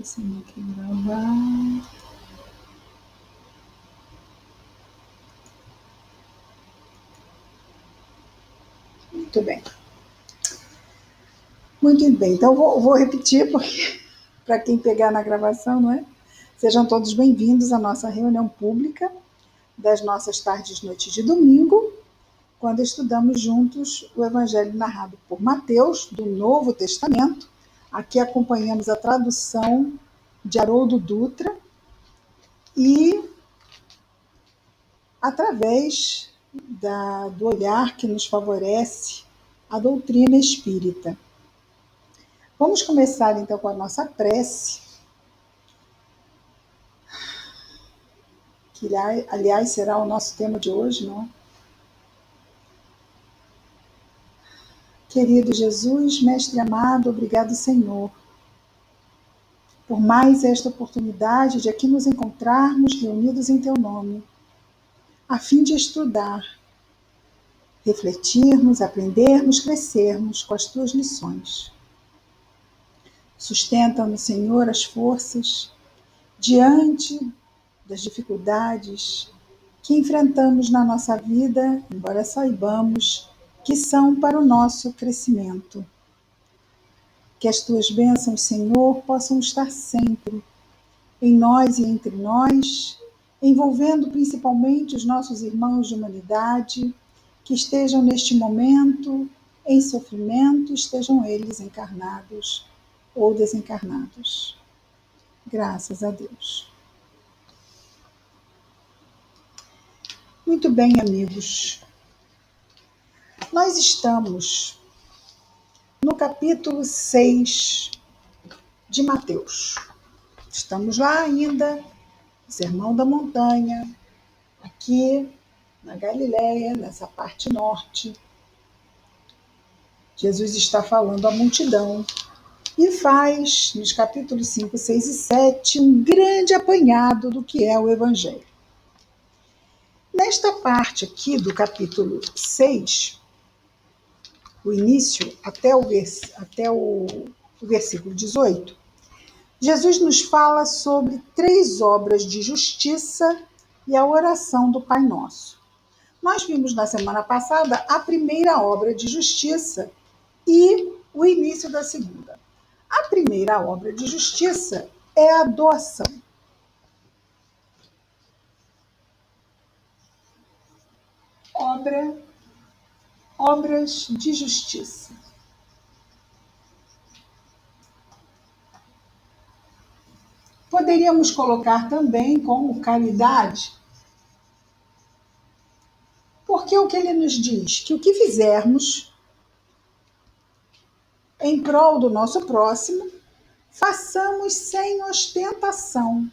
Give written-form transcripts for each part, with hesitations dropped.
Começando aqui a gravar. Muito bem. Muito bem. Então, vou repetir, porque para quem pegar na gravação, não é? Sejam todos bem-vindos à nossa reunião pública das nossas tardes e noites de domingo, quando estudamos juntos o Evangelho narrado por Mateus, do Novo Testamento. Aqui acompanhamos a tradução de Haroldo Dutra e, através do olhar que nos favorece a doutrina espírita. Vamos começar então com a nossa prece, que aliás será o nosso tema de hoje, não é? Querido Jesus, Mestre amado, obrigado, Senhor, por mais esta oportunidade de aqui nos encontrarmos reunidos em Teu nome, a fim de estudar, refletirmos, aprendermos, crescermos com as Tuas lições. Sustenta-nos, Senhor, as forças diante das dificuldades que enfrentamos na nossa vida, embora saibamos que são para o nosso crescimento. Que as Tuas bênçãos, Senhor, possam estar sempre em nós e entre nós, envolvendo principalmente os nossos irmãos de humanidade, que estejam neste momento em sofrimento, estejam eles encarnados ou desencarnados. Graças a Deus. Muito bem, amigos. Nós estamos no capítulo 6 de Mateus. Estamos lá ainda, Sermão da Montanha, aqui na Galileia, nessa parte norte. Jesus está falando à multidão e faz, nos capítulos 5, 6 e 7, um grande apanhado do que é o Evangelho. Nesta parte aqui do capítulo 6, o início até o versículo 18, Jesus nos fala sobre 3 obras de justiça e a oração do Pai Nosso. Nós vimos na semana passada a primeira obra de justiça e o início da segunda. A primeira obra de justiça é a doação. Obras de justiça. Poderíamos colocar também como caridade, porque o que ele nos diz? Que o que fizermos em prol do nosso próximo, façamos sem ostentação,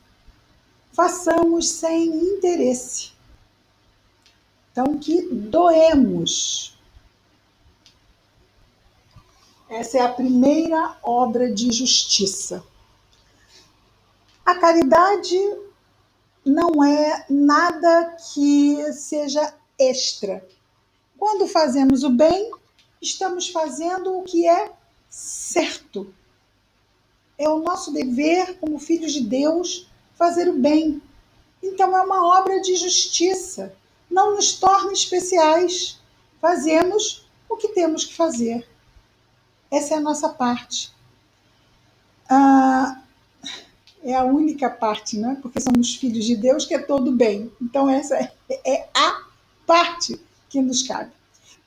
façamos sem interesse. Então, que doemos. Essa é a primeira obra de justiça. A caridade não é nada que seja extra. Quando fazemos o bem, estamos fazendo o que é certo. É o nosso dever, como filhos de Deus, fazer o bem. Então é uma obra de justiça. Não nos torna especiais. Fazemos o que temos que fazer. Essa é a nossa parte. É a única parte, né? Porque somos filhos de Deus, que é todo bem. Então essa é a parte que nos cabe.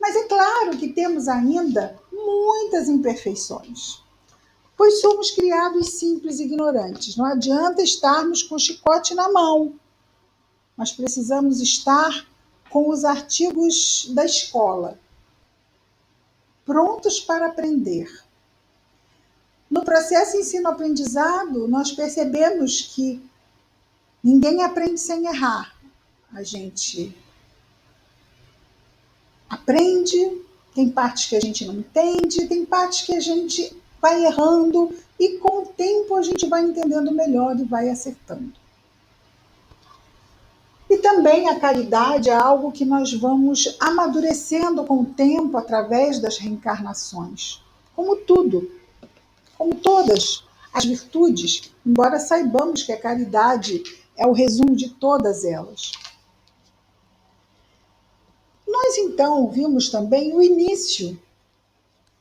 Mas é claro que temos ainda muitas imperfeições, pois somos criados simples e ignorantes. Não adianta estarmos com o chicote na mão. Nós precisamos estar com os artigos da escola, prontos para aprender. No processo ensino-aprendizado, nós percebemos que ninguém aprende sem errar. A gente aprende, tem partes que a gente não entende, tem partes que a gente vai errando e com o tempo a gente vai entendendo melhor e vai acertando. E também a caridade é algo que nós vamos amadurecendo com o tempo através das reencarnações. Como tudo, como todas as virtudes, embora saibamos que a caridade é o resumo de todas elas. Nós, então, vimos também o início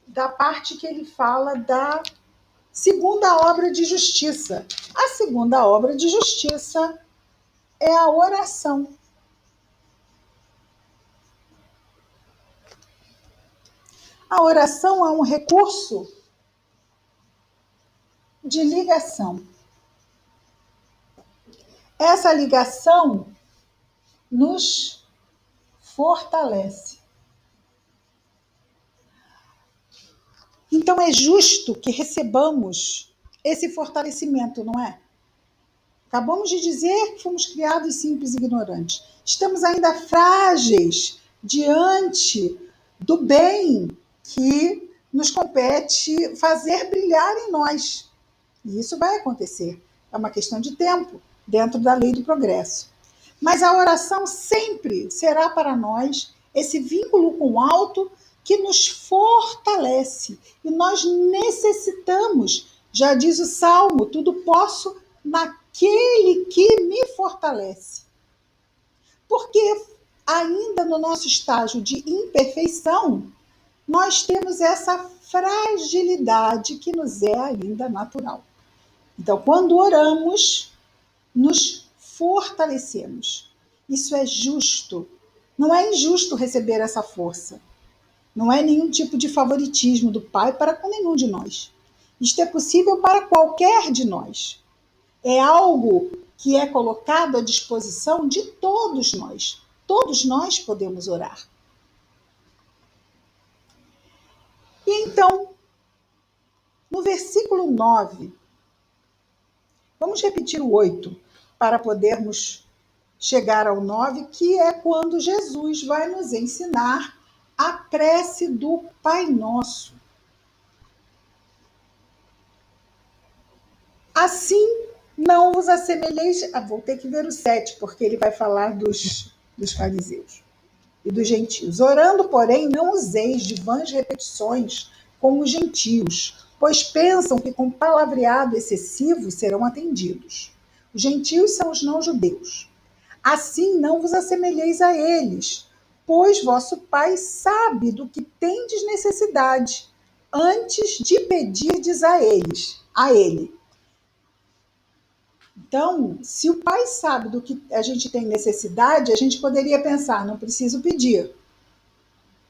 da parte que ele fala da segunda obra de justiça. A segunda obra de justiça é a oração. A oração é um recurso de ligação. Essa ligação nos fortalece. Então é justo que recebamos esse fortalecimento, não é? Acabamos de dizer que fomos criados simples e ignorantes. Estamos ainda frágeis diante do bem que nos compete fazer brilhar em nós. E isso vai acontecer. É uma questão de tempo, dentro da lei do progresso. Mas a oração sempre será para nós esse vínculo com o alto que nos fortalece. E nós necessitamos, já diz o Salmo, tudo posso naquele que me fortalece. Porque ainda no nosso estágio de imperfeição, nós temos essa fragilidade que nos é ainda natural. Então, quando oramos, nos fortalecemos. Isso é justo. Não é injusto receber essa força. Não é nenhum tipo de favoritismo do Pai para com nenhum de nós. Isto é possível para qualquer de nós. É algo que é colocado à disposição de todos nós. Todos nós podemos orar. E então, no versículo 9, vamos repetir o 8 para podermos chegar ao 9, que é quando Jesus vai nos ensinar a prece do Pai Nosso. Assim, não vos assemelheis... vou ter que ver o 7, porque ele vai falar dos fariseus e dos gentios. Orando, porém, não useis de vãs repetições como os gentios, pois pensam que com palavreado excessivo serão atendidos. Os gentios são os não-judeus. Assim não vos assemelheis a eles, pois vosso Pai sabe do que tendes necessidade, antes de pedirdes a ele. Então, se o Pai sabe do que a gente tem necessidade, a gente poderia pensar, não preciso pedir.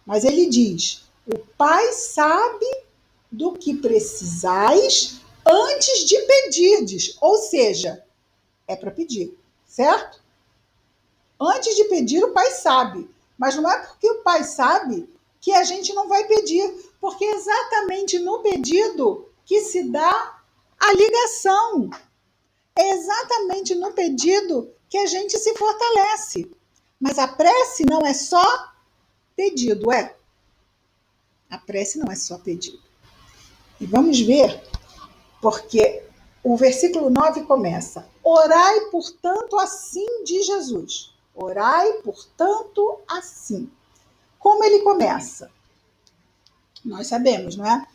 Mas ele diz, o Pai sabe do que precisais antes de pedirdes. Ou seja, é para pedir, certo? Antes de pedir, o Pai sabe. Mas não é porque o Pai sabe que a gente não vai pedir. Porque é exatamente no pedido que se dá a ligação. É exatamente no pedido que a gente se fortalece. Mas a prece não é só pedido, é? A prece não é só pedido. E vamos ver, porque o versículo 9 começa: orai, portanto, assim de Jesus. Orai, portanto, assim. Como ele começa? Nós sabemos, não é?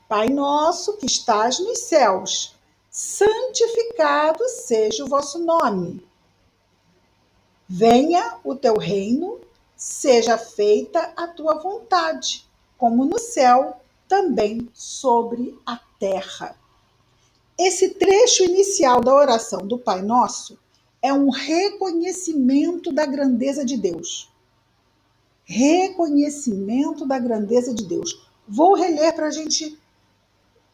Pai nosso que estás nos céus, santificado seja o vosso nome. Venha o teu reino, seja feita a tua vontade, como no céu, também sobre a terra. Esse trecho inicial da oração do Pai Nosso é um reconhecimento da grandeza de Deus. Reconhecimento da grandeza de Deus. Vou reler para a gente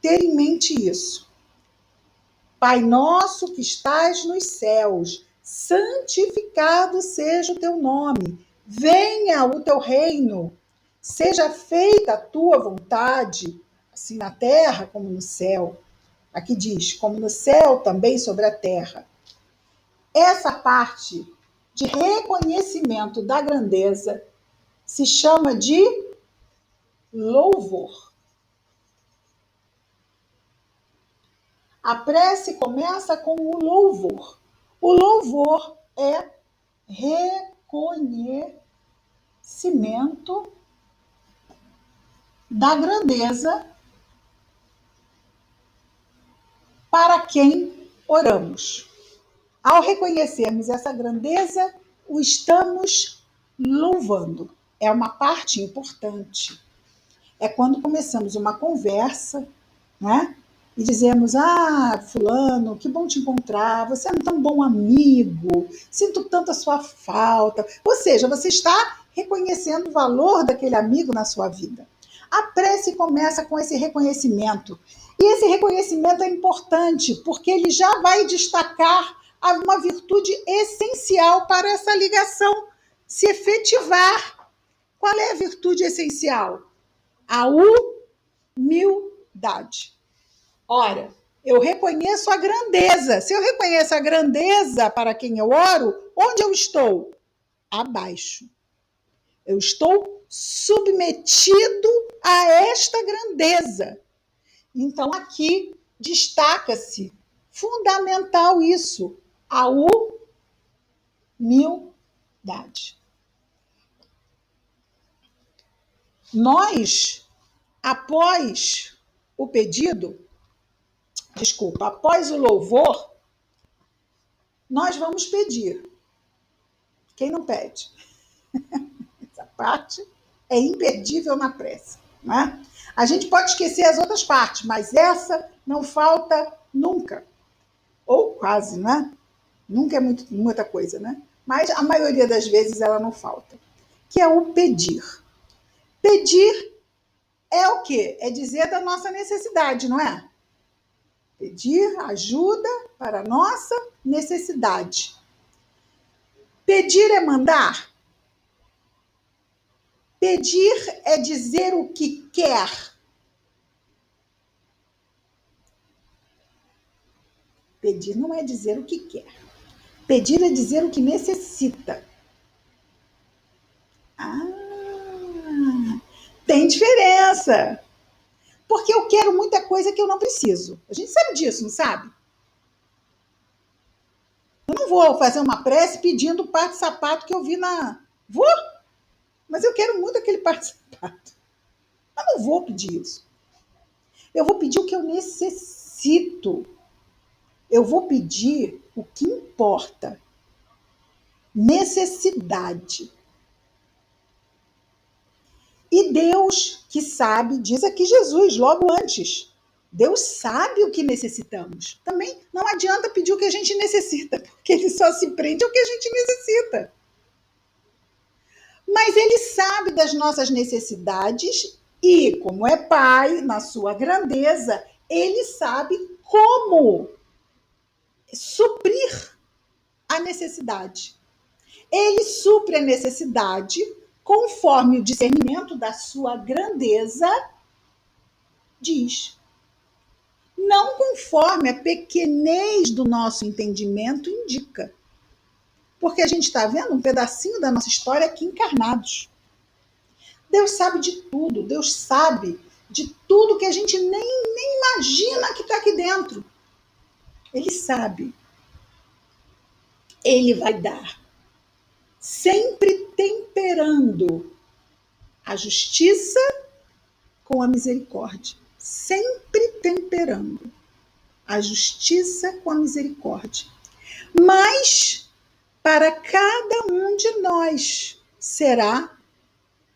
ter em mente isso. Pai nosso que estás nos céus, santificado seja o teu nome. Venha o teu reino. Seja feita a tua vontade, assim na terra como no céu. Aqui diz, como no céu, também sobre a terra. Essa parte de reconhecimento da grandeza se chama de louvor. A prece começa com o louvor. O louvor é reconhecimento da grandeza para quem oramos. Ao reconhecermos essa grandeza, o estamos louvando. É uma parte importante. É quando começamos uma conversa, né? E dizemos: ah, fulano, que bom te encontrar, você é um tão bom amigo, sinto tanto a sua falta. Ou seja, você está reconhecendo o valor daquele amigo na sua vida. A prece começa com esse reconhecimento. E esse reconhecimento é importante, porque ele já vai destacar uma virtude essencial para essa ligação se efetivar. Qual é a virtude essencial? A humildade. Ora, eu reconheço a grandeza. Se eu reconheço a grandeza para quem eu oro, onde eu estou? Abaixo. Eu estou submetido a esta grandeza. Então, aqui destaca-se, fundamental isso, a humildade. Nós, após o pedido, após o louvor, nós vamos pedir. Quem não pede? Essa parte é imperdível na prece. Né? A gente pode esquecer as outras partes, mas essa não falta nunca. Ou quase, né? Nunca é muita coisa, né? Mas a maioria das vezes ela não falta. Que é o pedir. Pedir é o quê? É dizer da nossa necessidade, não é? Pedir ajuda para a nossa necessidade. Pedir é mandar? Pedir é dizer o que quer. Pedir não é dizer o que quer. Pedir é dizer o que necessita. Ah, tem diferença. Porque eu quero muita coisa que eu não preciso. A gente sabe disso, não sabe? Eu não vou fazer uma prece pedindo o par de sapato que eu vi na... Vou? Mas eu quero muito aquele par de sapato. Eu não vou pedir isso. Eu vou pedir o que eu necessito. Eu vou pedir o que importa. Necessidade. E Deus, que sabe, diz aqui Jesus, logo antes, Deus sabe o que necessitamos. Também não adianta pedir o que a gente necessita, porque ele só se prende ao que a gente necessita. Mas ele sabe das nossas necessidades e, como é Pai, na sua grandeza, ele sabe como suprir a necessidade. Ele supre a necessidade conforme o discernimento da sua grandeza diz. Não conforme a pequenez do nosso entendimento indica. Porque a gente está vendo um pedacinho da nossa história aqui encarnados. Deus sabe de tudo, Deus sabe de tudo que a gente nem imagina que está aqui dentro. Ele sabe. Ele vai dar. Sempre temperando a justiça com a misericórdia. Sempre temperando a justiça com a misericórdia. Mas para cada um de nós será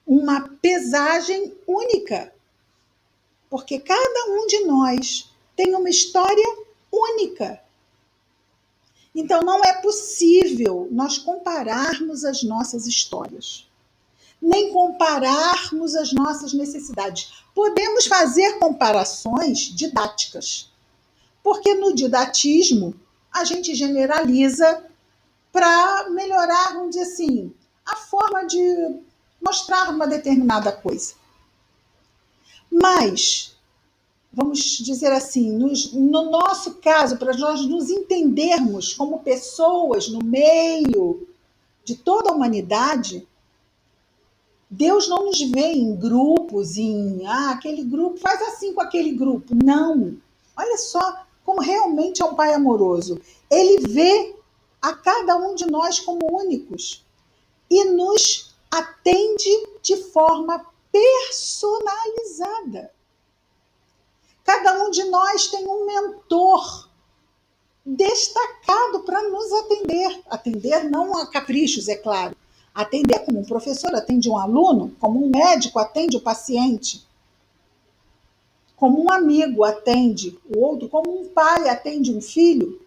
uma pesagem única. Porque cada um de nós tem uma história única. Então não é possível nós compararmos as nossas histórias, nem compararmos as nossas necessidades. Podemos fazer comparações didáticas, porque no didatismo a gente generaliza para melhorar, vamos dizer assim, a forma de mostrar uma determinada coisa. Mas, vamos dizer assim, no nosso caso, para nós nos entendermos como pessoas no meio de toda a humanidade, Deus não nos vê em grupos, aquele grupo faz assim com aquele grupo. Não. Olha só como realmente é um Pai amoroso. Ele vê a cada um de nós como únicos e nos atende de forma personalizada. Cada um de nós tem um mentor destacado para nos atender. Atender não a caprichos, é claro. Atender como um professor atende um aluno, como um médico atende o paciente, como um amigo atende o outro, como um pai atende um filho,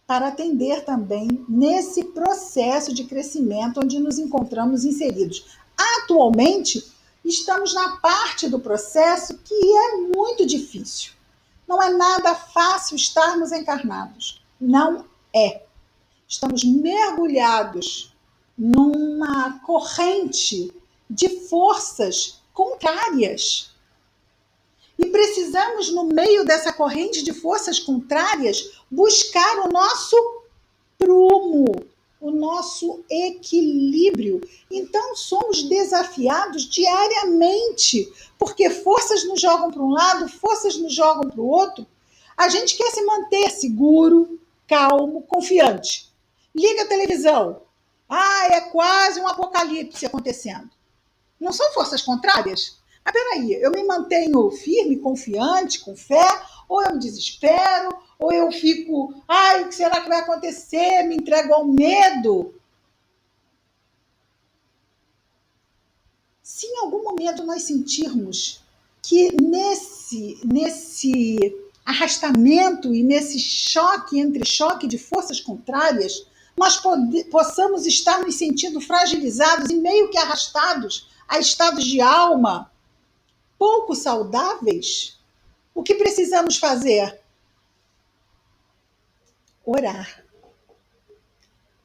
para atender também nesse processo de crescimento onde nos encontramos inseridos. Atualmente, estamos na parte do processo que é muito difícil. Não é nada fácil estarmos encarnados. Não é. Estamos mergulhados numa corrente de forças contrárias. E precisamos, no meio dessa corrente de forças contrárias, buscar o nosso prumo, o nosso equilíbrio. Então, somos desafiados diariamente, porque forças nos jogam para um lado, forças nos jogam para o outro. A gente quer se manter seguro, calmo, confiante. Liga a televisão. Ah, é quase um apocalipse acontecendo. Não são forças contrárias? Mas peraí, eu me mantenho firme, confiante, com fé, ou eu me desespero, ou eu fico, ai, o que será que vai acontecer? Me entrego ao medo. Se em algum momento nós sentirmos que nesse arrastamento e nesse choque entre choque de forças contrárias, nós possamos estar nos sentindo fragilizados e meio que arrastados a estados de alma pouco saudáveis, o que precisamos fazer? Orar.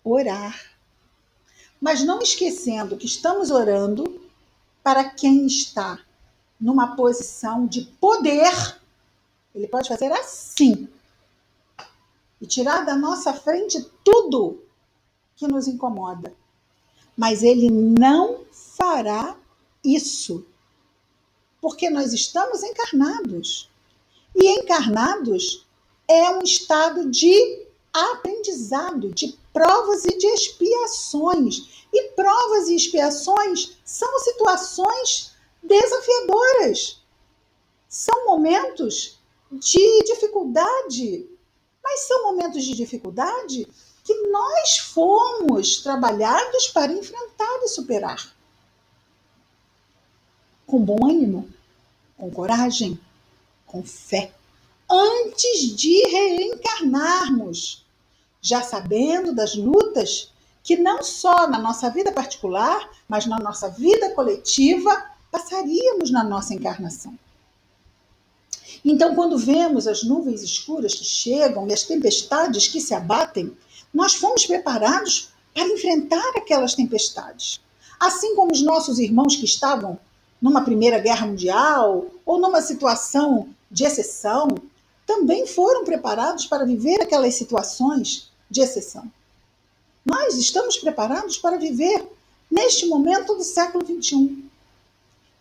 Orar. Mas não esquecendo que estamos orando para quem está numa posição de poder. Ele pode fazer assim e tirar da nossa frente tudo que nos incomoda. Mas ele não fará isso, porque nós estamos encarnados. E encarnados é um estado de aprendizado, de provas e de expiações. E provas e expiações são situações desafiadoras. São momentos de dificuldade. Mas são momentos de dificuldade que nós fomos trabalhados para enfrentar e superar. Com bom ânimo, com coragem, com fé, antes de reencarnarmos, já sabendo das lutas que não só na nossa vida particular, mas na nossa vida coletiva, passaríamos na nossa encarnação. Então, quando vemos as nuvens escuras que chegam e as tempestades que se abatem, nós fomos preparados para enfrentar aquelas tempestades. Assim como os nossos irmãos que estavam numa Primeira Guerra Mundial ou numa situação de exceção, também foram preparados para viver aquelas situações de exceção. Nós estamos preparados para viver neste momento do século XXI,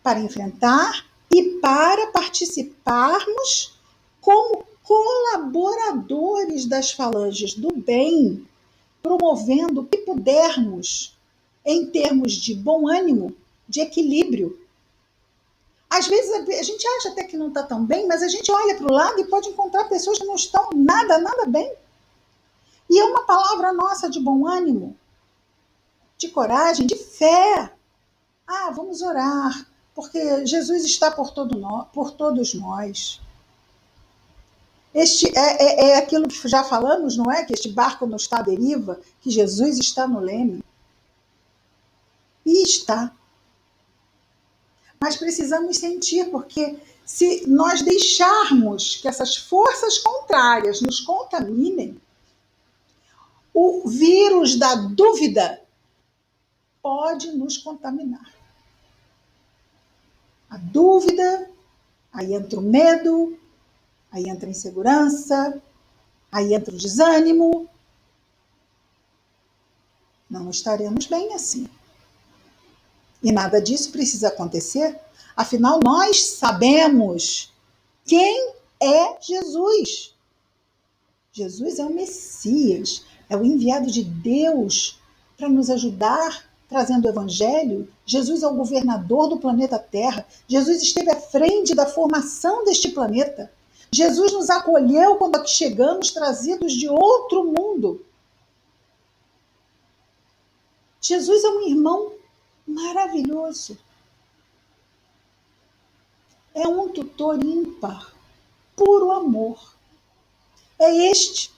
para enfrentar e para participarmos como colaboradores das falanges do bem, promovendo o que pudermos em termos de bom ânimo, de equilíbrio. Às vezes a gente acha até que não está tão bem, mas a gente olha para o lado e pode encontrar pessoas que não estão nada bem. E é uma palavra nossa de bom ânimo, de coragem, de fé. Ah, vamos orar, porque Jesus está por todos nós. Este é aquilo que já falamos, não é? Que este barco não está à deriva, que Jesus está no leme. E está. Mas precisamos sentir, porque se nós deixarmos que essas forças contrárias nos contaminem, o vírus da dúvida pode nos contaminar. A dúvida, aí entra o medo, aí entra a insegurança, aí entra o desânimo. Não estaremos bem assim. E nada disso precisa acontecer. Afinal, nós sabemos quem é Jesus. Jesus é o Messias, é o enviado de Deus para nos ajudar, trazendo o Evangelho. Jesus é o governador do planeta Terra. Jesus esteve à frente da formação deste planeta. Jesus nos acolheu quando aqui chegamos trazidos de outro mundo. Jesus é um irmão maravilhoso. É um tutor ímpar, puro amor. É este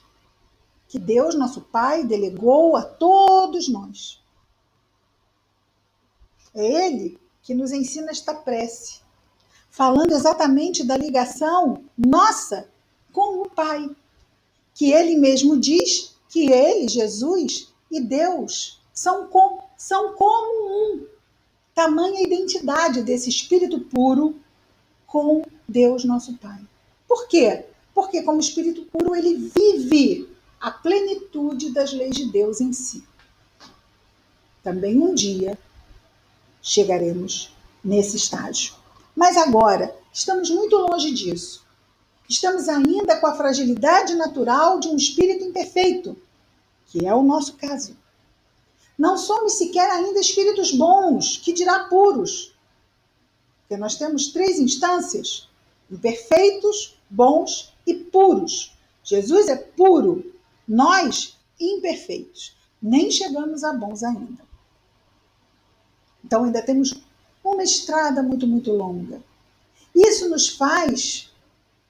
que Deus, nosso Pai, delegou a todos nós. É Ele que nos ensina esta prece, falando exatamente da ligação nossa com o Pai, que Ele mesmo diz que Ele, Jesus e Deus são como um. Tamanha identidade desse Espírito puro com Deus, nosso Pai. Por quê? Porque como Espírito puro ele vive a plenitude das leis de Deus em si. Também um dia chegaremos nesse estágio. Mas agora estamos muito longe disso. Estamos ainda com a fragilidade natural de um espírito imperfeito, que é o nosso caso. Não somos sequer ainda espíritos bons, que dirá puros. Porque nós temos 3 instâncias: imperfeitos, bons e puros. Jesus é puro, nós imperfeitos. Nem chegamos a bons ainda. Então ainda temos uma estrada muito, muito longa. Isso nos faz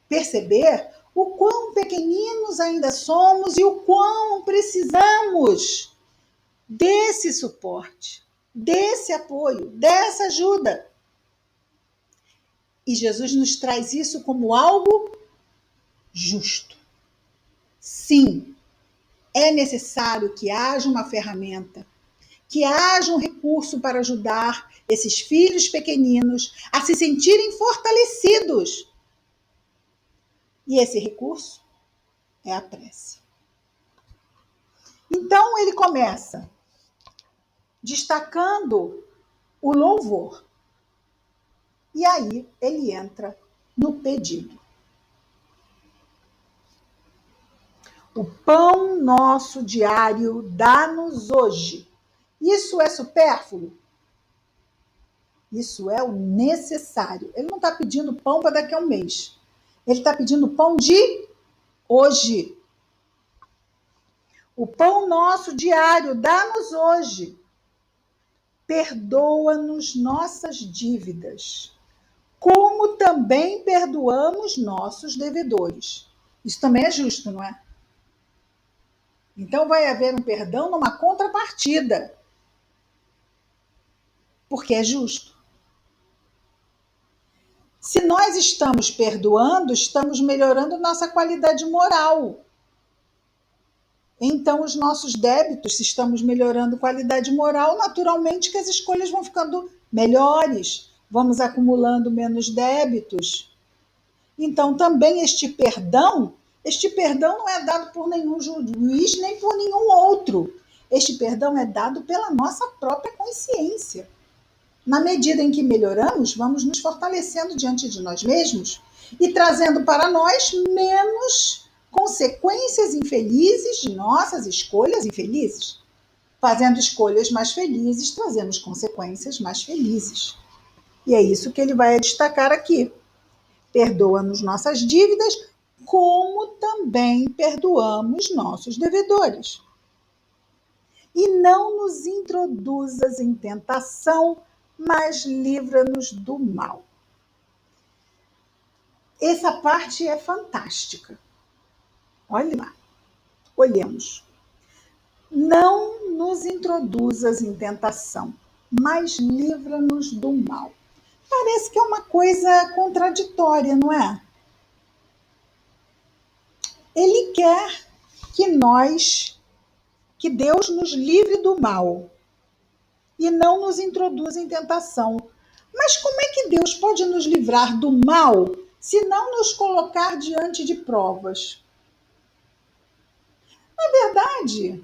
perceber o quão pequeninos ainda somos e o quão precisamos desse suporte, desse apoio, dessa ajuda. E Jesus nos traz isso como algo justo. Sim, é necessário que haja uma ferramenta, que haja um recurso para ajudar esses filhos pequeninos a se sentirem fortalecidos. E esse recurso é a prece. Então ele começa destacando o louvor. E aí ele entra no pedido. O pão nosso diário dá-nos hoje. Isso é supérfluo? Isso é o necessário. Ele não está pedindo pão para daqui a um mês. Ele está pedindo pão de hoje. O pão nosso diário dá-nos hoje. Perdoa-nos nossas dívidas, como também perdoamos nossos devedores. Isso também é justo, não é? Então vai haver um perdão numa contrapartida, porque é justo. Se nós estamos perdoando, estamos melhorando nossa qualidade moral. Então, os nossos débitos, se estamos melhorando qualidade moral, naturalmente que as escolhas vão ficando melhores, vamos acumulando menos débitos. Então, também este perdão não é dado por nenhum juiz, nem por nenhum outro. Este perdão é dado pela nossa própria consciência. Na medida em que melhoramos, vamos nos fortalecendo diante de nós mesmos e trazendo para nós menos consequências infelizes de nossas escolhas infelizes. Fazendo escolhas mais felizes, trazemos consequências mais felizes. E é isso que ele vai destacar aqui. Perdoa-nos nossas dívidas, como também perdoamos nossos devedores. E não nos introduzas em tentação, mas livra-nos do mal. Essa parte é fantástica. Olha lá, olhemos. Não nos introduzas em tentação, mas livra-nos do mal. Parece que é uma coisa contraditória, não é? Ele quer que Deus nos livre do mal e não nos introduza em tentação. Mas como é que Deus pode nos livrar do mal se não nos colocar diante de provas? Na verdade,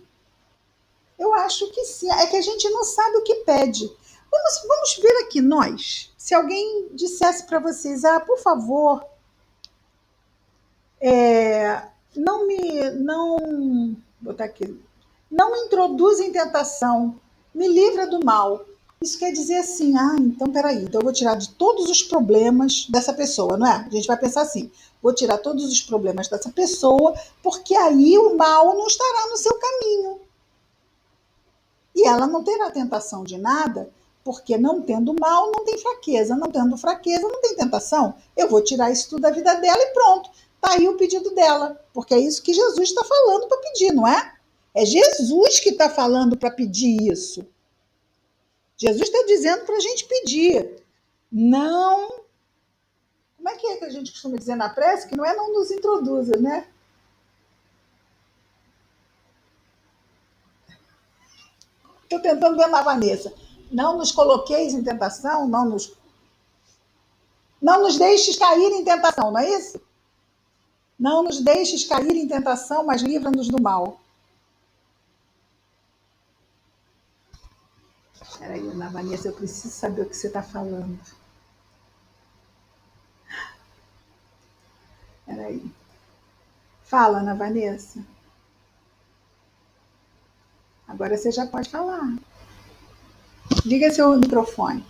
eu acho que sim. É que a gente não sabe o que pede. Vamos ver aqui nós. Se alguém dissesse para vocês, por favor, não botar aqui, não me introduza em tentação, me livra do mal. Isso quer dizer assim, então peraí, então eu vou tirar de todos os problemas dessa pessoa, não é? A gente vai pensar assim, vou tirar todos os problemas dessa pessoa, porque aí o mal não estará no seu caminho. E ela não terá tentação de nada, porque não tendo mal, não tem fraqueza. Não tendo fraqueza, não tem tentação. Eu vou tirar isso tudo da vida dela e pronto. Está aí o pedido dela, porque é isso que Jesus está falando para pedir, não é? É Jesus que está falando para pedir isso. Jesus está dizendo para a gente pedir. Não. Como é que a gente costuma dizer na prece? Que não é não nos introduza, né? Estou tentando ver na Vanessa. Não nos coloqueis em tentação, não nos deixes cair em tentação, não é isso? Não nos deixes cair em tentação, mas livra-nos do mal. Peraí, Ana Vanessa, eu preciso saber o que você está falando. Peraí. Fala, Ana Vanessa. Agora você já pode falar. Liga seu microfone.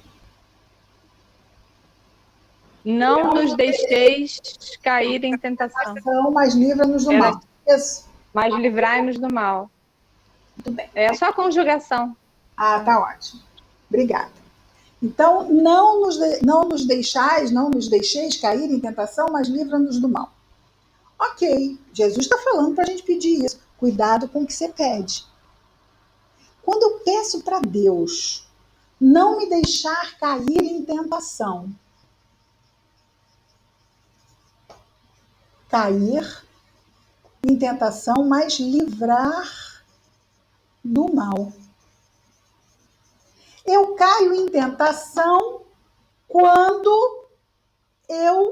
Não nos deixeis cair em tentação. Mas livra-nos do mal. Isso. Mas livrai-nos do mal. Muito bem. É só a conjugação. Tá ótimo. Obrigada. Então, não nos deixeis cair em tentação, mas livra-nos do mal. Ok, Jesus está falando para a gente pedir isso. Cuidado com o que você pede. Quando eu peço para Deus não me deixar cair em tentação, mas livrar do mal. Eu caio em tentação quando eu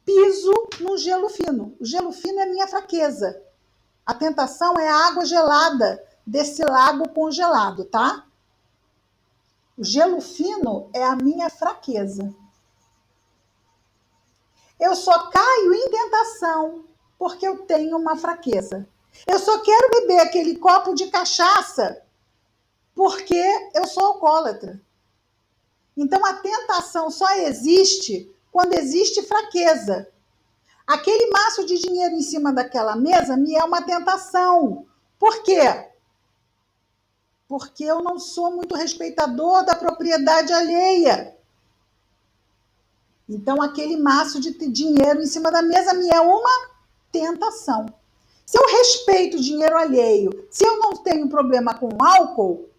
piso no gelo fino. O gelo fino é minha fraqueza. A tentação é a água gelada desse lago congelado, tá? O gelo fino é a minha fraqueza. Eu só caio em tentação porque eu tenho uma fraqueza. Eu só quero beber aquele copo de cachaça porque eu sou alcoólatra. Então a tentação só existe quando existe fraqueza. Aquele maço de dinheiro em cima daquela mesa me é uma tentação. Por quê? Porque eu não sou muito respeitador da propriedade alheia. Então, aquele maço de dinheiro em cima da mesa me é uma tentação. Se eu respeito o dinheiro alheio, se eu não tenho problema com álcool,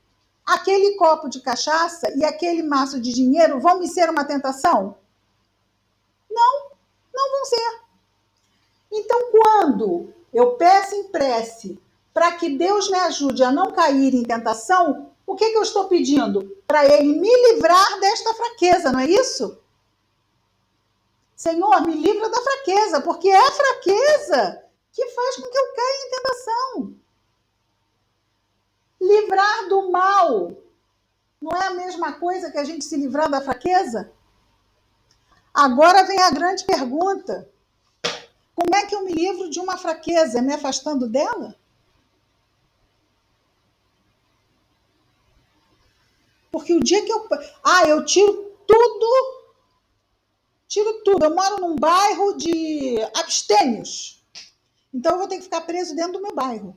aquele copo de cachaça e aquele maço de dinheiro vão me ser uma tentação? Não, não vão ser. Então, quando eu peço em prece para que Deus me ajude a não cair em tentação, o que eu estou pedindo? Para Ele me livrar desta fraqueza, não é isso? Senhor, me livra da fraqueza, porque é a fraqueza que faz com que eu caia em tentação. Livrar do mal não é a mesma coisa que a gente se livrar da fraqueza? Agora vem a grande pergunta. Como é que eu me livro de uma fraqueza? É me afastando dela? Porque o dia que eu tiro tudo. Eu moro num bairro de abstêmios. Então eu vou ter que ficar preso dentro do meu bairro.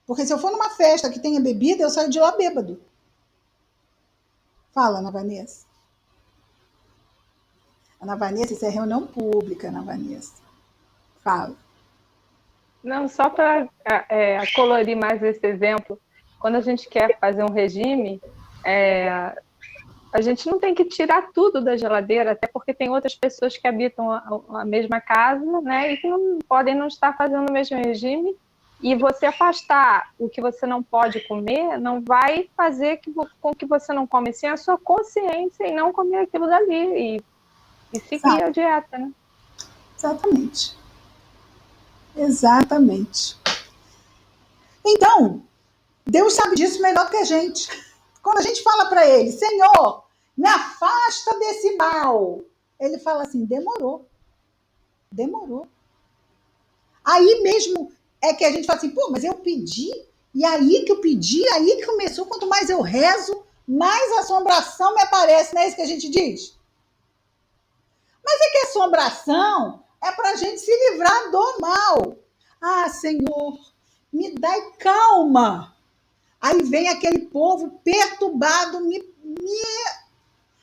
Porque se eu for numa festa que tenha bebida, eu saio de lá bêbado. Fala, Ana Vanessa. Ana Vanessa, isso é reunião pública, Ana Vanessa. Fala. Não, só para colorir mais esse exemplo, quando a gente quer fazer um regime, a gente não tem que tirar tudo da geladeira, até porque tem outras pessoas que habitam a mesma casa, né, e que não podem não estar fazendo o mesmo regime, e você afastar o que você não pode comer não vai fazer com que você não come sim a sua consciência e não comer aquilo dali, e seguir a dieta, né? Exatamente. Então, Deus sabe disso melhor do que a gente. Quando a gente fala para Ele, Senhor, me afasta desse mal, Ele fala assim, demorou. Aí mesmo é que a gente fala assim, mas eu pedi, e aí que eu pedi, aí que começou, quanto mais eu rezo, mais assombração me aparece, não é isso que a gente diz? Mas é que a assombração é para a gente se livrar do mal. Ah, Senhor, me dai calma. Aí vem aquele povo perturbado,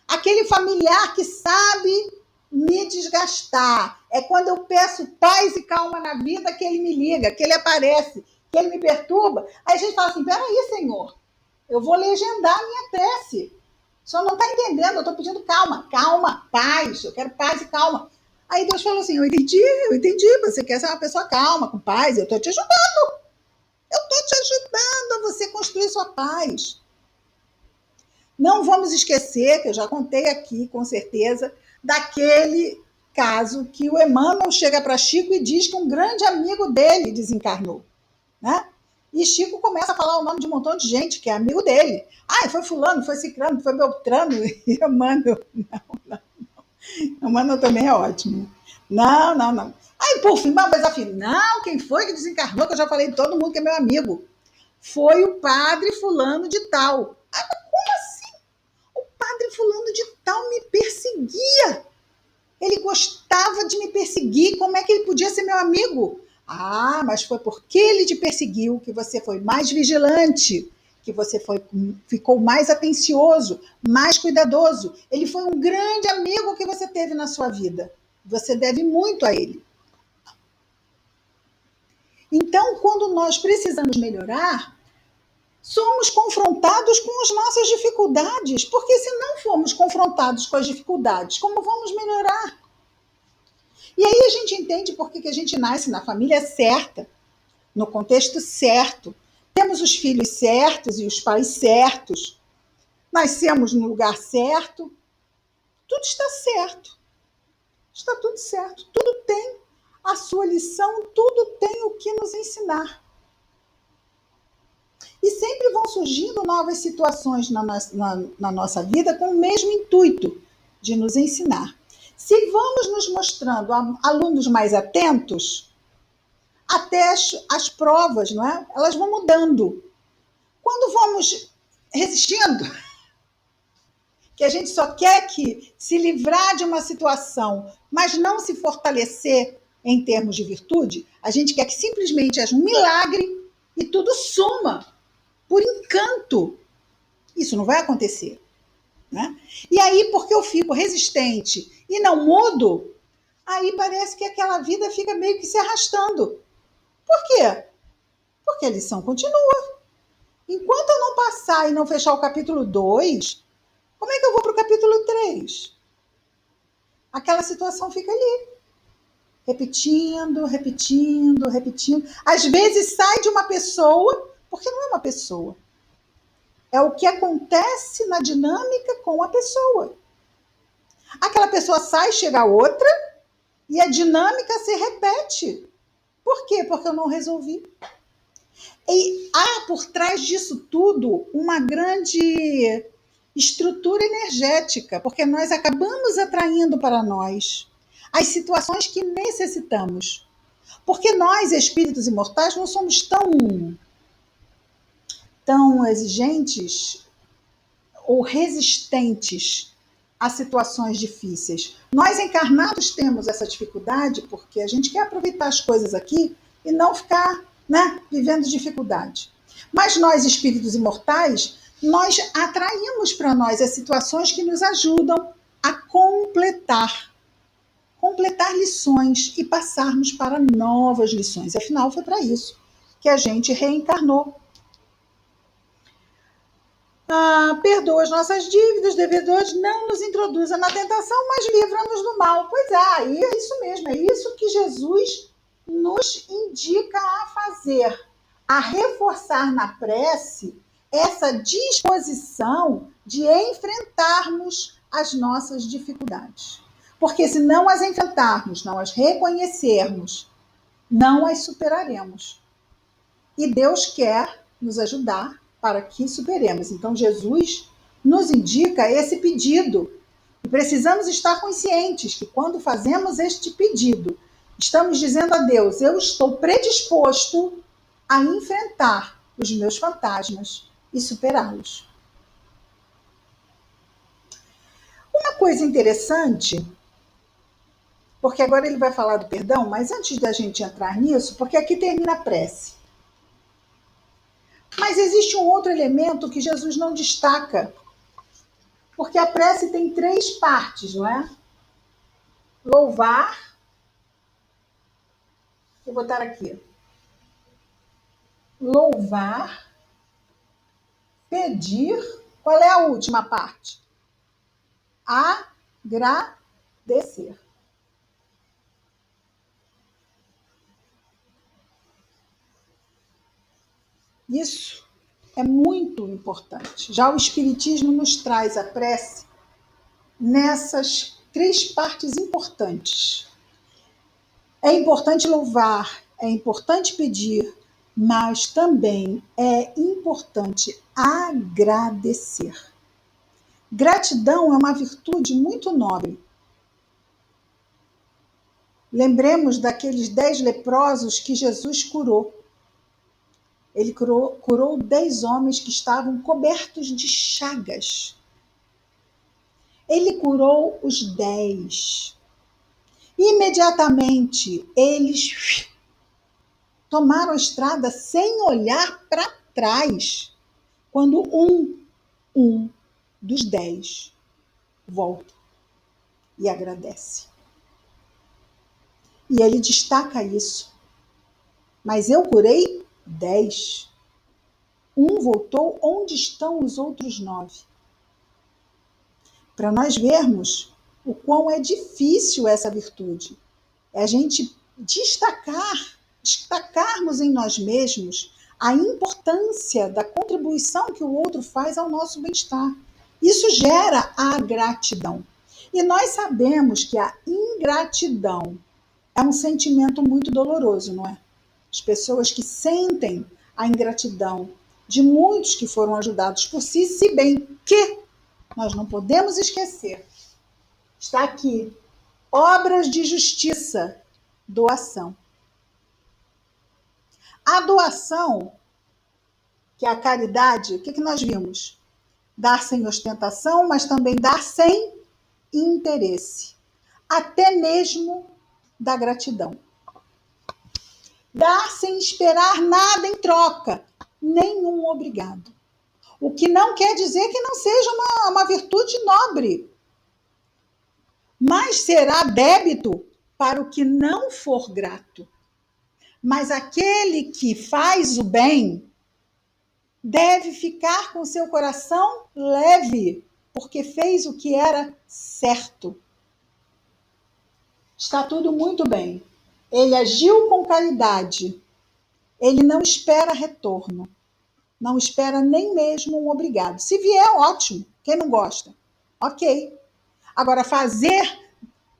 aquele familiar que sabe me desgastar. É quando eu peço paz e calma na vida que ele me liga, que ele aparece, que ele me perturba. Aí a gente fala assim, peraí, Senhor, eu vou legendar a minha prece. O senhor não está entendendo, eu estou pedindo calma, calma, paz, eu quero paz e calma. Aí Deus falou assim, eu entendi, você quer ser uma pessoa calma, com paz, eu estou te ajudando. Eu estou te ajudando a você construir sua paz. Não vamos esquecer, que eu já contei aqui, com certeza, daquele caso que o Emmanuel chega para Chico e diz que um grande amigo dele desencarnou, né? E Chico começa a falar o nome de um montão de gente que é amigo dele. Ah, foi fulano, foi ciclano, foi beltrano. E Emmanuel, não. Emmanuel também é ótimo. Não. Aí, por fim, mas afinal, quem foi que desencarnou? Que eu já falei de todo mundo que é meu amigo. Foi o padre fulano de tal. Ah, mas como assim? O padre fulano de tal me perseguia. Ele gostava de me perseguir. Como é que ele podia ser meu amigo? Ah, mas foi porque ele te perseguiu que você foi mais vigilante, que você ficou mais atencioso, mais cuidadoso. Ele foi um grande amigo que você teve na sua vida. Você deve muito a ele. Então, quando nós precisamos melhorar, somos confrontados com as nossas dificuldades, porque se não formos confrontados com as dificuldades, como vamos melhorar? E aí a gente entende por que a gente nasce na família certa, no contexto certo. Temos os filhos certos e os pais certos. Nascemos no lugar certo. Tudo está certo. Está tudo certo. Tudo tem a sua lição, tudo tem o que nos ensinar. E sempre vão surgindo novas situações na nossa vida com o mesmo intuito de nos ensinar. Se vamos nos mostrando alunos mais atentos, até as provas, não é? Elas vão mudando. Quando vamos resistindo, que a gente só quer que se livrar de uma situação, mas não se fortalecer em termos de virtude, a gente quer que simplesmente haja um milagre e tudo suma por encanto. Isso não vai acontecer. Né? E aí, porque eu fico resistente e não mudo, aí parece que aquela vida fica meio que se arrastando. Por quê? Porque a lição continua. Enquanto eu não passar e não fechar o capítulo 2, como é que eu vou para o capítulo 3? Aquela situação fica ali. Repetindo. Às vezes sai de uma pessoa, porque não é uma pessoa. É o que acontece na dinâmica com a pessoa. Aquela pessoa sai, chega outra, e a dinâmica se repete. Por quê? Porque eu não resolvi. E há por trás disso tudo uma grande estrutura energética, porque nós acabamos atraindo para nós as situações que necessitamos. Porque nós, espíritos imortais, não somos tão exigentes ou resistentes a situações difíceis. Nós, encarnados, temos essa dificuldade porque a gente quer aproveitar as coisas aqui e não ficar, né, vivendo dificuldade. Mas nós, espíritos imortais, nós atraímos para nós as situações que nos ajudam a completar lições e passarmos para novas lições. Afinal, foi para isso que a gente reencarnou. Perdoa as nossas dívidas, devedores, não nos introduza na tentação, mas livra-nos do mal. Pois é, e é isso mesmo, é isso que Jesus nos indica a fazer, a reforçar na prece essa disposição de enfrentarmos as nossas dificuldades. Porque se não as enfrentarmos, não as reconhecermos, não as superaremos. E Deus quer nos ajudar para que superemos. Então, Jesus nos indica esse pedido. E precisamos estar conscientes que quando fazemos este pedido, estamos dizendo a Deus, eu estou predisposto a enfrentar os meus fantasmas e superá-los. Uma coisa interessante, porque agora ele vai falar do perdão, mas antes da gente entrar nisso, porque aqui termina a prece. Mas existe um outro elemento que Jesus não destaca, porque a prece tem 3 partes, não é? Louvar, vou botar aqui. Louvar, pedir, qual é a última parte? Agradecer. Isso é muito importante. Já o Espiritismo nos traz a prece nessas 3 partes importantes. É importante louvar, é importante pedir, mas também é importante agradecer. Gratidão é uma virtude muito nobre. Lembremos daqueles 10 leprosos que Jesus curou. Ele curou 10 homens que estavam cobertos de chagas. Ele curou os 10. Imediatamente, eles tomaram a estrada sem olhar para trás. Quando um dos 10 volta e agradece. E ele destaca isso. Mas eu curei 10. Um voltou, onde estão os outros 9? Para nós vermos o quão é difícil essa virtude. É a gente destacarmos em nós mesmos a importância da contribuição que o outro faz ao nosso bem-estar. Isso gera a gratidão. E nós sabemos que a ingratidão é um sentimento muito doloroso, não é? As pessoas que sentem a ingratidão de muitos que foram ajudados por si, se bem que nós não podemos esquecer. Está aqui, obras de justiça, doação. A doação, que é a caridade, o que nós vimos? Dar sem ostentação, mas também dar sem interesse. Até mesmo da gratidão. Dar sem esperar nada em troca, nenhum obrigado. O que não quer dizer que não seja uma virtude nobre, mas será débito para o que não for grato. Mas aquele que faz o bem deve ficar com seu coração leve, porque fez o que era certo. Está tudo muito bem. Ele agiu com caridade. Ele não espera retorno. Não espera nem mesmo um obrigado. Se vier, ótimo. Quem não gosta? Ok. Agora, fazer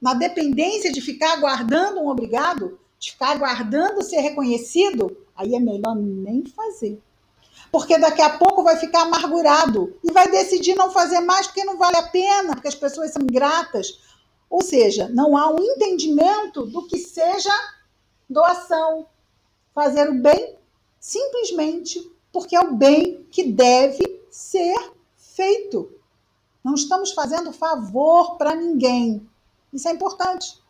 na dependência de ficar aguardando um obrigado, de ficar aguardando ser reconhecido, aí é melhor nem fazer. Porque daqui a pouco vai ficar amargurado e vai decidir não fazer mais porque não vale a pena, porque as pessoas são ingratas. Ou seja, não há um entendimento do que seja doação. Fazer o bem simplesmente porque é o bem que deve ser feito. Não estamos fazendo favor para ninguém. Isso é importante.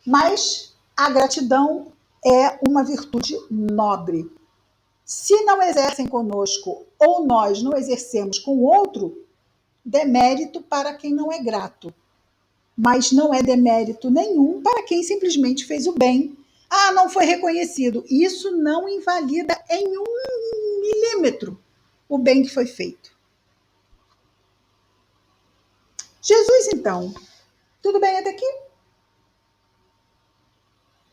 Mas a gratidão é uma virtude nobre. Se não exercem conosco ou nós não exercemos com o outro, demérito para quem não é grato. Mas não é demérito nenhum para quem simplesmente fez o bem. Ah, não foi reconhecido. Isso não invalida em 1 milímetro o bem que foi feito. Jesus, então, tudo bem até aqui?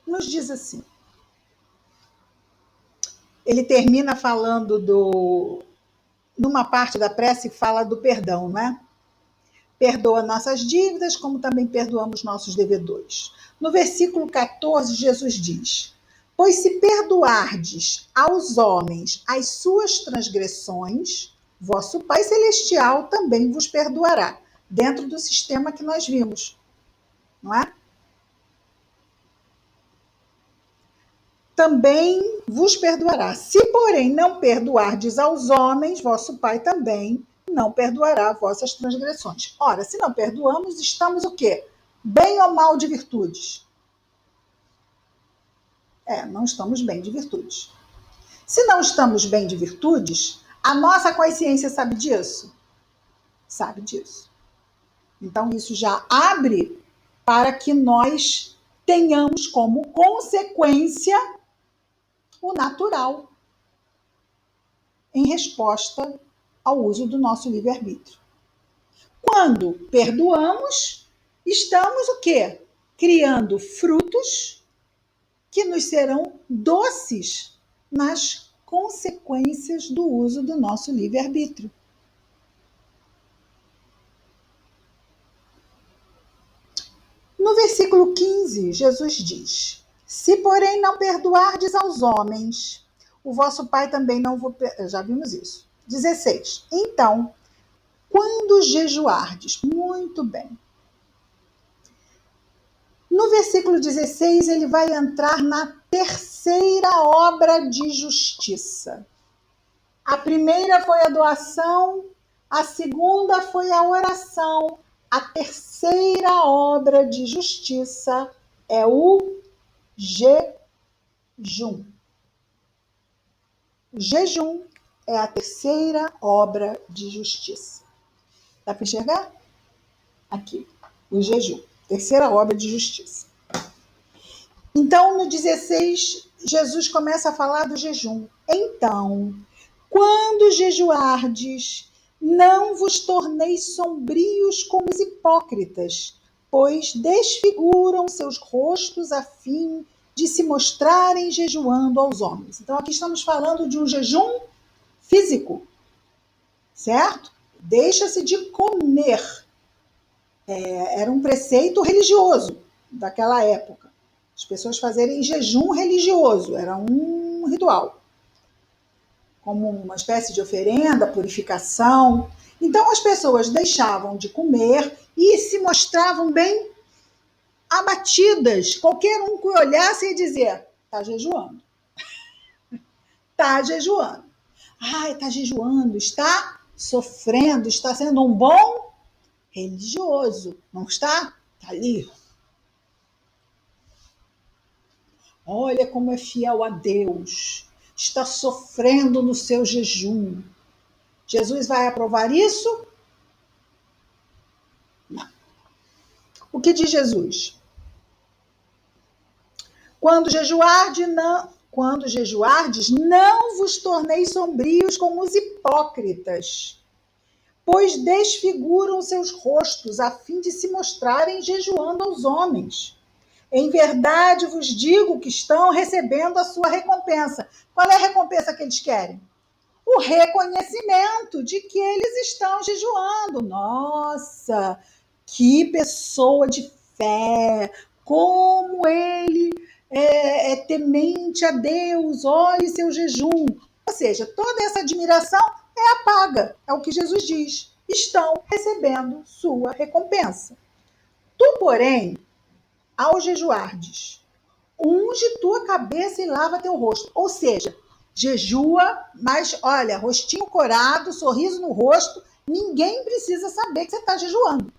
Nos diz assim. Ele termina falando numa parte da prece, fala do perdão, não é? Perdoa nossas dívidas, como também perdoamos nossos devedores. No versículo 14, Jesus diz: pois se perdoardes aos homens as suas transgressões, vosso Pai Celestial também vos perdoará, dentro do sistema que nós vimos, não é? Também vos perdoará. Se, porém, não perdoardes aos homens, vosso Pai também não perdoará vossas transgressões. Ora, se não perdoamos, estamos o quê? Bem ou mal de virtudes? Não estamos bem de virtudes. Se não estamos bem de virtudes, a nossa consciência sabe disso? Sabe disso. Então, isso já abre para que nós tenhamos como consequência o natural em resposta ao uso do nosso livre-arbítrio. Quando perdoamos, estamos o quê? Criando frutos que nos serão doces nas consequências do uso do nosso livre-arbítrio. No versículo 15, Jesus diz: se, porém, não perdoardes aos homens, o vosso Pai também não vos... Já vimos isso. 16. Então, quando jejuardes, muito bem. No versículo 16, ele vai entrar na terceira obra de justiça. A primeira foi a doação, a segunda foi a oração, a terceira obra de justiça é o jejum. O jejum é a terceira obra de justiça. Dá para enxergar? Aqui, o jejum. Terceira obra de justiça. Então, no 16, Jesus começa a falar do jejum. Então, quando jejuardes, não vos torneis sombrios como os hipócritas, pois desfiguram seus rostos a fim de se mostrarem jejuando aos homens. Então, aqui estamos falando de um jejum físico, certo? Deixa-se de comer. Era um preceito religioso daquela época. As pessoas fazerem jejum religioso, era um ritual, como uma espécie de oferenda, purificação. Então as pessoas deixavam de comer e se mostravam bem abatidas. Qualquer um que olhasse ia dizer: está jejuando. Está jejuando. Ai, está jejuando, está sofrendo, está sendo um bom religioso, não está? Está ali. Olha como é fiel a Deus, está sofrendo no seu jejum. Jesus vai aprovar isso? Não. O que diz Jesus? Quando jejuardes, não vos torneis sombrios como os hipócritas, pois desfiguram seus rostos a fim de se mostrarem jejuando aos homens. Em verdade vos digo que estão recebendo a sua recompensa. Qual é a recompensa que eles querem? O reconhecimento de que eles estão jejuando. Nossa, que pessoa de fé! Como ele é temente a Deus, olhe seu jejum. Ou seja, toda essa admiração é a paga, é o que Jesus diz. Estão recebendo sua recompensa. Tu, porém, ao jejuardes, unge tua cabeça e lava teu rosto. Ou seja, jejua, mas olha, rostinho corado, sorriso no rosto, ninguém precisa saber que você está jejuando.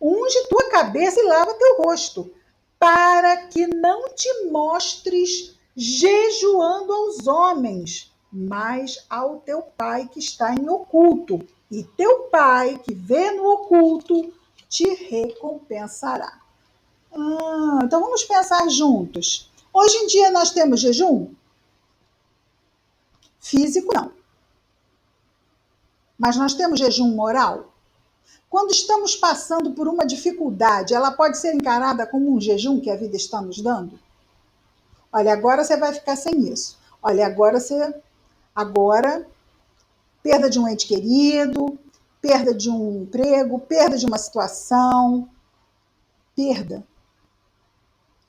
Unge tua cabeça e lava teu rosto, para que não te mostres jejuando aos homens, mas ao teu Pai que está em oculto. E teu Pai que vê no oculto te recompensará. Então vamos pensar juntos. Hoje em dia nós temos jejum? Físico não. Mas nós temos jejum moral? Quando estamos passando por uma dificuldade, ela pode ser encarada como um jejum que a vida está nos dando? Olha, agora você vai ficar sem isso. Olha, agora perda de um ente querido, perda de um emprego, perda de uma situação. Perda.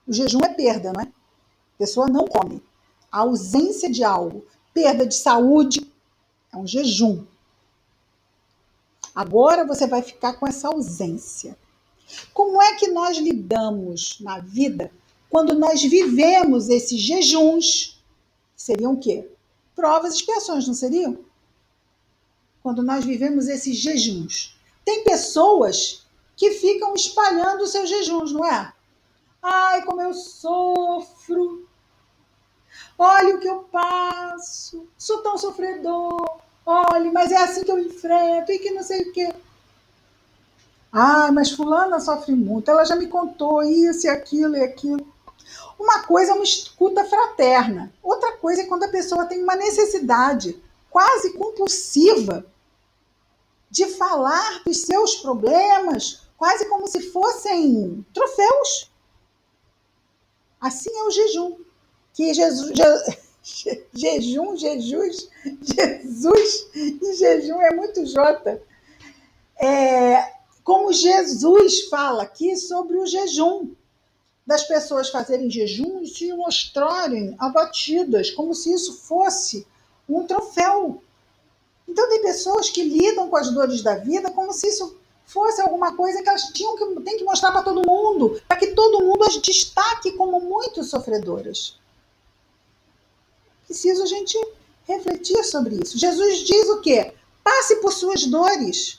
O jejum é perda, não é? A pessoa não come. A ausência de algo. Perda de saúde é um jejum. Agora você vai ficar com essa ausência. Como é que nós lidamos na vida quando nós vivemos esses jejuns? Seriam o quê? Provas e expiações, não seriam? quando nós vivemos esses jejuns. Tem pessoas que ficam espalhando os seus jejuns, não é? Ai, como eu sofro. Olha o que eu passo. Sou tão sofredor. Olha, mas é assim que eu enfrento e que não sei o quê. Ah, mas fulana sofre muito. Ela já me contou isso e aquilo e aquilo. Uma coisa é uma escuta fraterna. Outra coisa é quando a pessoa tem uma necessidade quase compulsiva de falar dos seus problemas, quase como se fossem troféus. Assim é o jejum. Que Jesus e jejum é muito Jota. Como Jesus fala aqui sobre o jejum, das pessoas fazerem jejum e se mostrarem abatidas, como se isso fosse um troféu. Então tem pessoas que lidam com as dores da vida como se isso fosse alguma coisa que elas têm que mostrar para todo mundo, para que todo mundo as destaque como muito sofredoras. Preciso a gente refletir sobre isso. Jesus diz o quê? Passe por suas dores.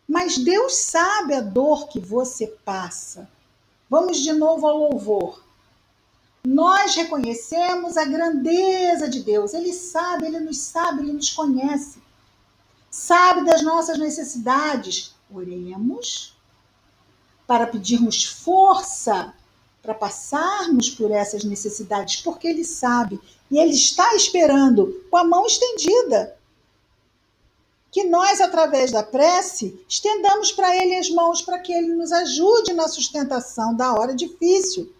Mas Deus sabe a dor que você passa. Vamos de novo ao louvor. Nós reconhecemos a grandeza de Deus. Ele sabe, Ele nos conhece. Sabe das nossas necessidades. Oremos para pedirmos força para passarmos por essas necessidades, porque Ele sabe e Ele está esperando com a mão estendida. Que nós, através da prece, estendamos para Ele as mãos para que Ele nos ajude na sustentação da hora difícil.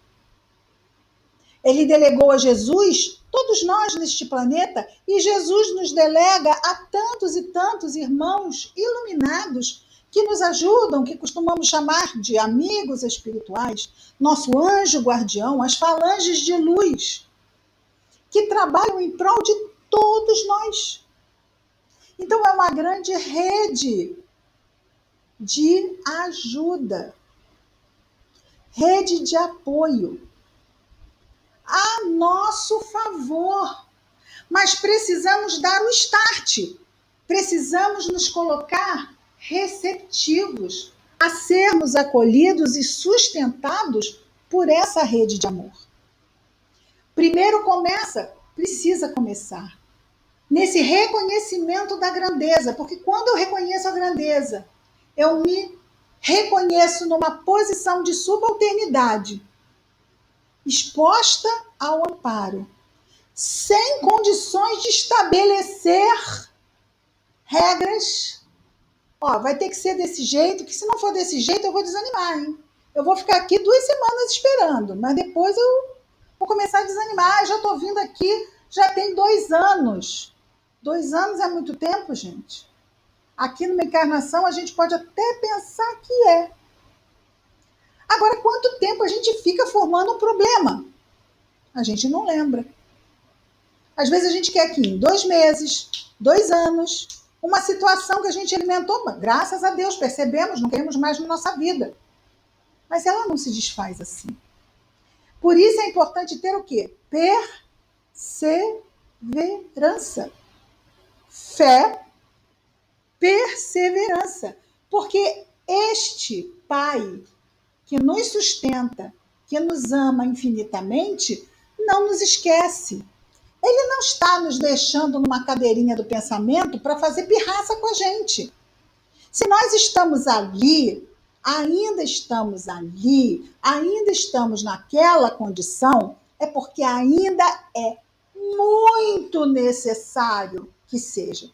Ele delegou a Jesus, todos nós neste planeta, e Jesus nos delega a tantos e tantos irmãos iluminados que nos ajudam, que costumamos chamar de amigos espirituais, nosso anjo guardião, as falanges de luz, que trabalham em prol de todos nós. Então é uma grande rede de ajuda, rede de apoio a nosso favor. Mas precisamos dar o start, precisamos nos colocar receptivos a sermos acolhidos e sustentados por essa rede de amor. Primeiro precisa começar nesse reconhecimento da grandeza, porque quando eu reconheço a grandeza, eu me reconheço numa posição de subalternidade, exposta ao amparo, sem condições de estabelecer regras. Ó, vai ter que ser desse jeito, que se não for desse jeito eu vou desanimar, hein? Eu vou ficar aqui 2 semanas esperando, mas depois eu vou começar a desanimar. Já estou vindo aqui, já tem 2 anos. 2 anos é muito tempo, gente. Aqui numa encarnação a gente pode até pensar que é. Agora, quanto tempo a gente fica formando um problema? A gente não lembra. Às vezes a gente quer que em 2 meses, 2 anos, uma situação que a gente alimentou, graças a Deus, percebemos, não queremos mais na nossa vida. Mas ela não se desfaz assim. Por isso é importante ter o quê? Perseverança. Fé, perseverança. Porque este Pai que nos sustenta, que nos ama infinitamente, não nos esquece. Ele não está nos deixando numa cadeirinha do pensamento para fazer pirraça com a gente. Se nós estamos ali, ainda estamos naquela condição, é porque ainda é muito necessário que seja.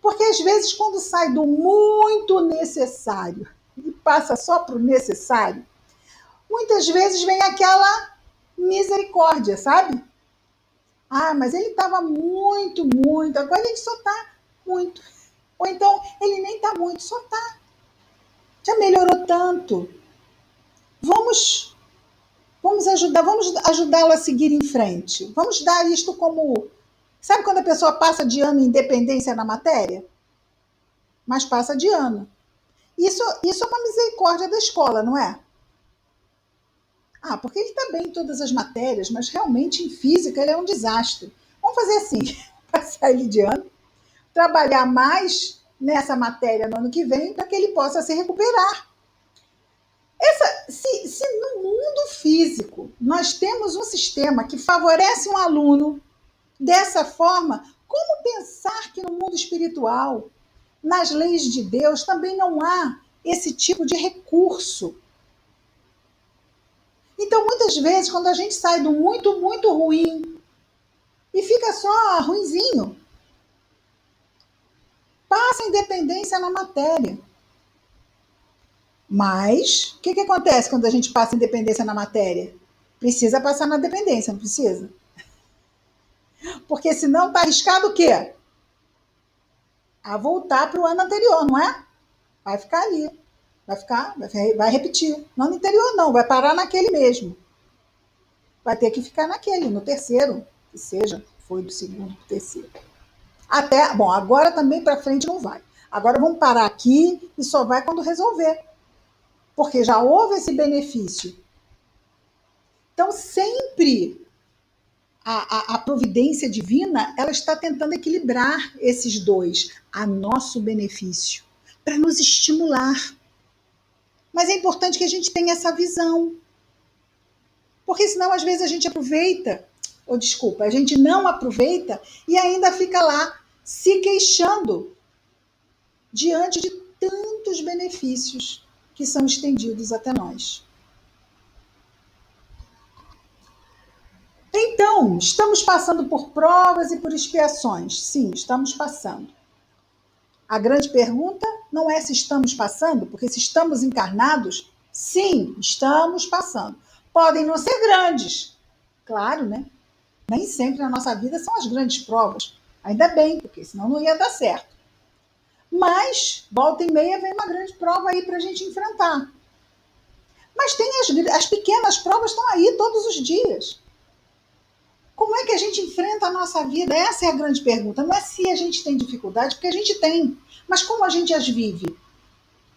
Porque às vezes, quando sai do muito necessário e passa só para o necessário, muitas vezes vem aquela misericórdia, sabe? Ah, mas ele estava muito, agora ele só está muito. Ou então, ele nem está muito, só está. Já melhorou tanto. Vamos ajudá-lo a seguir em frente. Vamos dar isto como... Sabe quando a pessoa passa de ano em independência na matéria? Mas passa de ano. Isso é uma misericórdia da escola, não é? Ah, porque ele está bem em todas as matérias, mas realmente em física ele é um desastre. Vamos fazer assim, passar ele de ano. trabalhar mais nessa matéria no ano que vem para que ele possa se recuperar. Se no mundo físico nós temos um sistema que favorece um aluno dessa forma, como pensar que no mundo espiritual, nas leis de Deus, também não há esse tipo de recurso? Então, muitas vezes, quando a gente sai do muito, muito ruim e fica só ruinzinho, passa a independência na matéria. Mas, o que acontece quando a gente passa a independência na matéria? Precisa passar na dependência, não precisa? Porque senão está arriscado o quê? A voltar para o ano anterior, não é? Vai ficar ali. Vai repetir. Não no interior, não. Vai parar naquele mesmo. Vai ter que ficar naquele, no terceiro, que seja. Foi do segundo para o terceiro. Até, bom, agora também para frente não vai. Agora vamos parar aqui e só vai quando resolver. Porque já houve esse benefício. Então, sempre a providência divina, ela está tentando equilibrar esses dois a nosso benefício, para nos estimular. Mas é importante que a gente tenha essa visão. Porque senão, às vezes, a gente aproveita, ou desculpa, a gente não aproveita e ainda fica lá se queixando diante de tantos benefícios que são estendidos até nós. Então, estamos passando por provas e por expiações. Sim, estamos passando. A grande pergunta não é se estamos passando, porque se estamos encarnados, sim, estamos passando. Podem não ser grandes, claro, né? Nem sempre na nossa vida são as grandes provas. Ainda bem, porque senão não ia dar certo. Mas, volta e meia, vem uma grande prova aí para a gente enfrentar. Mas tem as pequenas provas, estão aí todos os dias. Como é que a gente enfrenta a nossa vida? Essa é a grande pergunta. Não é se a gente tem dificuldade, porque a gente tem. Mas como a gente as vive?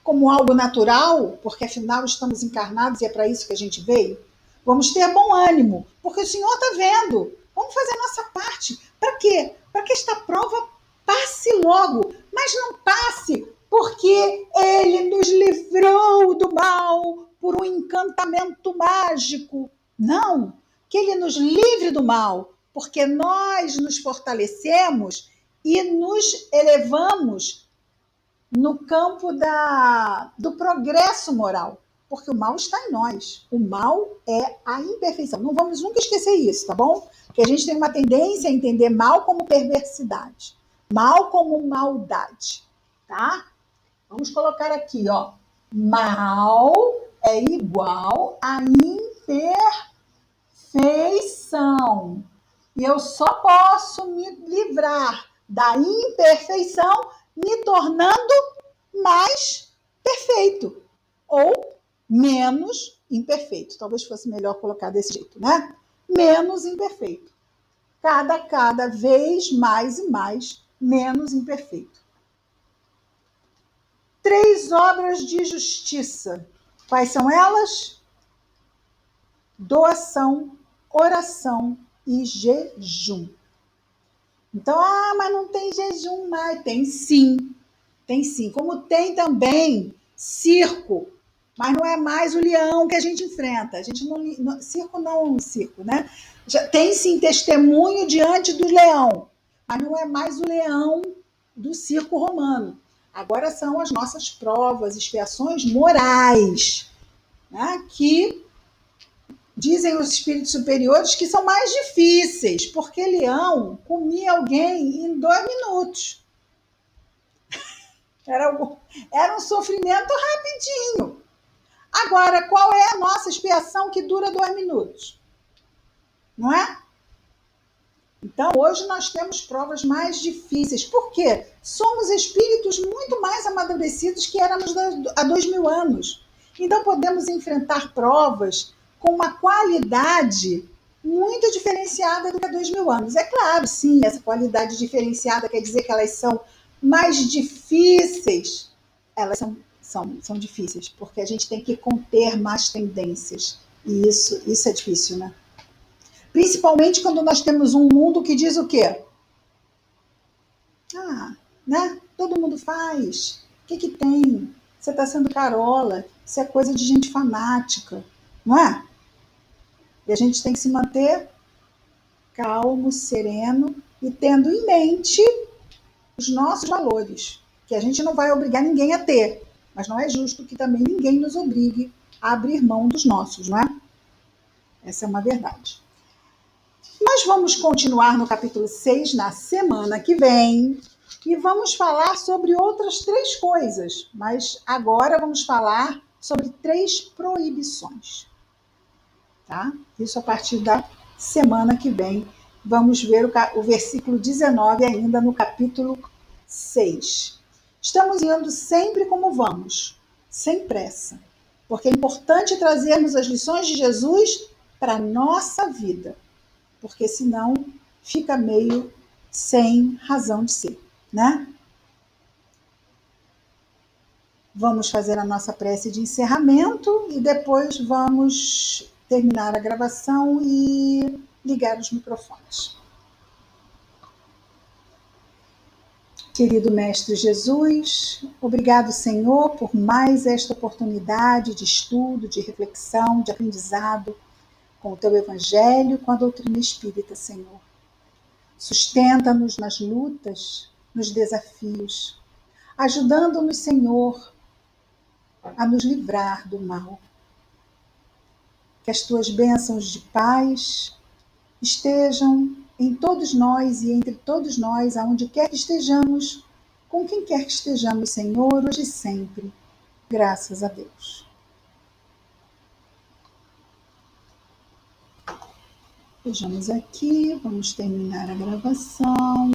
Como algo natural, porque afinal estamos encarnados e é para isso que a gente veio? Vamos ter bom ânimo, porque o Senhor está vendo. Vamos fazer a nossa parte. Para quê? Para que esta prova passe logo. Mas não passe porque Ele nos livrou do mal por um encantamento mágico. Não. Que Ele nos livre do mal, porque nós nos fortalecemos e nos elevamos no campo do progresso moral, porque o mal está em nós. O mal é a imperfeição. Não vamos nunca esquecer isso, tá bom? Porque a gente tem uma tendência a entender mal como perversidade, mal como maldade, tá? Vamos colocar aqui, ó. Mal é igual a imperfeição. E eu só posso me livrar da imperfeição me tornando mais perfeito ou menos imperfeito. Talvez fosse melhor colocar desse jeito, né? Menos imperfeito. Cada vez mais e mais menos imperfeito. 3 obras de justiça. Quais são elas? Doação, oração e jejum. Então, mas não tem jejum mais. Tem sim. Tem sim. Como tem também circo. Mas não é mais o leão que a gente enfrenta. A gente não circo, né? Já tem sim testemunho diante do leão. Mas não é mais o leão do circo romano. Agora são as nossas provas, expiações morais, né? Que dizem os espíritos superiores que são mais difíceis, porque leão comia alguém em 2 minutos. Era um sofrimento rapidinho. Agora, qual é a nossa expiação que dura 2 minutos? Não é? Então, hoje nós temos provas mais difíceis. Por quê? Somos espíritos muito mais amadurecidos que éramos há 2000 anos. Então, podemos enfrentar provas com uma qualidade muito diferenciada do que há 2000 anos. É claro, sim, essa qualidade diferenciada quer dizer que elas são mais difíceis. Elas são difíceis, porque a gente tem que conter mais tendências. E isso é difícil, né? Principalmente quando nós temos um mundo que diz o quê? né? Todo mundo faz. O que que tem? Você está sendo carola, isso é coisa de gente fanática, não é? E a gente tem que se manter calmo, sereno e tendo em mente os nossos valores, que a gente não vai obrigar ninguém a ter, mas não é justo que também ninguém nos obrigue a abrir mão dos nossos, não é? Essa é uma verdade. Nós vamos continuar no capítulo 6 na semana que vem e vamos falar sobre outras 3 coisas, mas agora vamos falar sobre 3 proibições, tá? Isso a partir da semana que vem. Vamos ver o versículo 19 ainda no capítulo 6. Estamos indo sempre como vamos, sem pressa, porque é importante trazermos as lições de Jesus para a nossa vida, porque senão fica meio sem razão de ser, né? Vamos fazer a nossa prece de encerramento e depois vamos terminar a gravação e ligar os microfones. Querido Mestre Jesus, obrigado, Senhor, por mais esta oportunidade de estudo, de reflexão, de aprendizado com o Teu Evangelho, com a doutrina espírita, Senhor. Sustenta-nos nas lutas, nos desafios, ajudando-nos, Senhor, a nos livrar do mal. Que as Tuas bênçãos de paz estejam em todos nós e entre todos nós, aonde quer que estejamos, com quem quer que estejamos, Senhor, hoje e sempre. Graças a Deus. Vejamos aqui, vamos terminar a gravação.